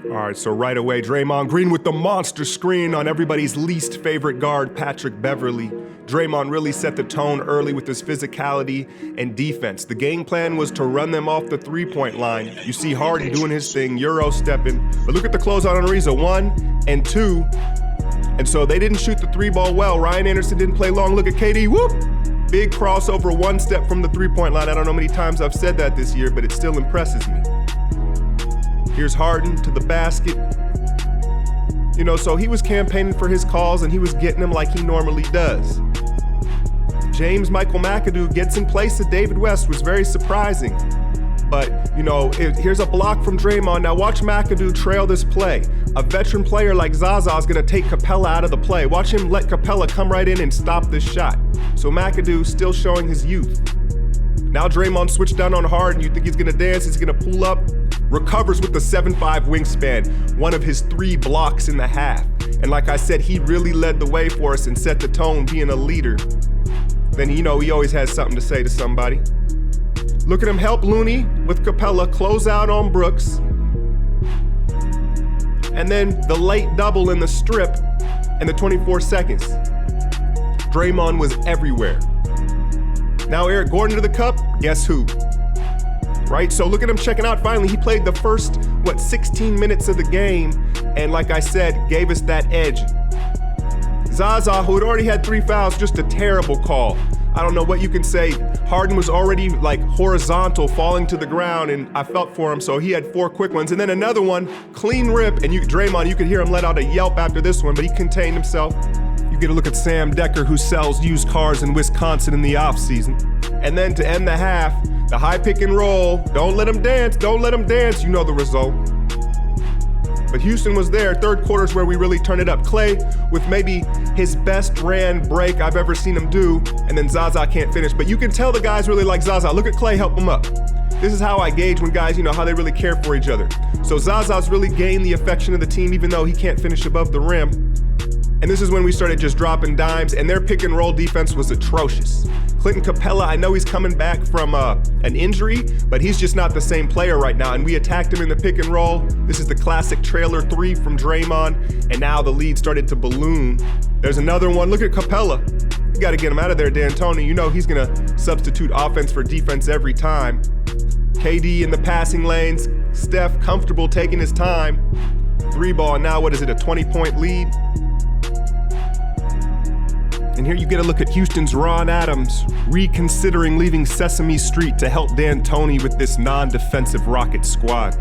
All right, so right away, Draymond Green with the monster screen on everybody's least favorite guard, Patrick Beverley. Draymond really set the tone early with his physicality and defense. The game plan was to run them off the three-point line. You see Harden doing his thing, Euro stepping. But look at the closeout on Ariza, 1 and 2. And so they didn't shoot the three ball well. Ryan Anderson didn't play long. Look at KD, whoop! Big crossover, 1 step from the three-point line. I don't know how many times I've said that this year, but it still impresses me. Here's Harden to the basket. You know, so he was campaigning for his calls and he was getting them like he normally does. James Michael McAdoo gets in place of David West, was very surprising. But, you know, here's a block from Draymond. Now watch McAdoo trail this play. A veteran player like Zaza is gonna take Capella out of the play. Watch him let Capella come right in and stop this shot. So McAdoo still showing his youth. Now Draymond switched down on Harden. You think he's gonna dance, he's gonna pull up. Recovers with the 7'5" wingspan, one of his 3 blocks in the half. And like I said, he really led the way for us and set the tone being a leader. Then, you know, he always has something to say to somebody. Look at him help Looney with Capella, close out on Brooks. And then the late double in the strip and the 24 seconds. Draymond was everywhere. Now Eric Gordon to the cup, guess who? Right, so look at him checking out finally. He played the first, 16 minutes of the game, and like I said, gave us that edge. Zaza, who had already had 3 fouls, just a terrible call. I don't know what you can say. Harden was already like horizontal, falling to the ground, and I felt for him, so he had 4 quick ones. And then another one, clean rip, and Draymond, you could hear him let out a yelp after this one, but he contained himself. You get a look at Sam Decker, who sells used cars in Wisconsin in the offseason. And then to end the half, the high pick and roll, don't let him dance, don't let him dance, you know the result. But Houston was there, third quarter's where we really turned it up. Clay with maybe his best ran break I've ever seen him do, and then Zaza can't finish. But you can tell the guys really like Zaza. Look at Clay help him up. This is how I gauge when guys, you know, how they really care for each other. So Zaza's really gained the affection of the team even though he can't finish above the rim. And this is when we started just dropping dimes, and their pick and roll defense was atrocious. Clinton Capella, I know he's coming back from an injury, but he's just not the same player right now. And we attacked him in the pick and roll. This is the classic trailer 3 from Draymond, and now the lead started to balloon. There's another one. Look at Capella. You got to get him out of there, D'Antoni. You know he's going to substitute offense for defense every time. KD in the passing lanes. Steph comfortable taking his time. 3 ball, now what is it, a 20-point lead? And here you get a look at Houston's Ron Adams reconsidering leaving Sesame Street to help D'Antoni with this non-defensive Rocket squad.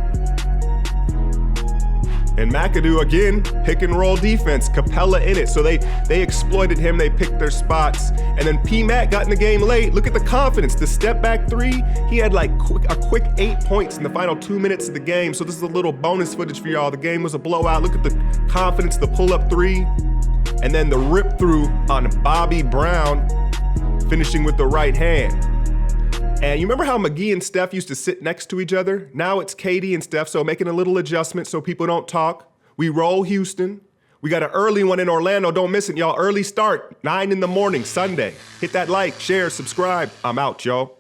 And McAdoo again, pick and roll defense, Capella in it. So they exploited him, they picked their spots. And then P-Mac got in the game late. Look at the confidence, the step back 3. He had like a quick 8 points in the final 2 minutes of the game. So this is a little bonus footage for y'all. The game was a blowout. Look at the confidence, the pull-up 3. And then the rip through on Bobby Brown, finishing with the right hand. And you remember how McGee and Steph used to sit next to each other? Now it's KD and Steph, so making a little adjustment so people don't talk. We roll Houston. We got an early one in Orlando. Don't miss it, y'all. Early start, 9 in the morning, Sunday. Hit that like, share, subscribe. I'm out, y'all.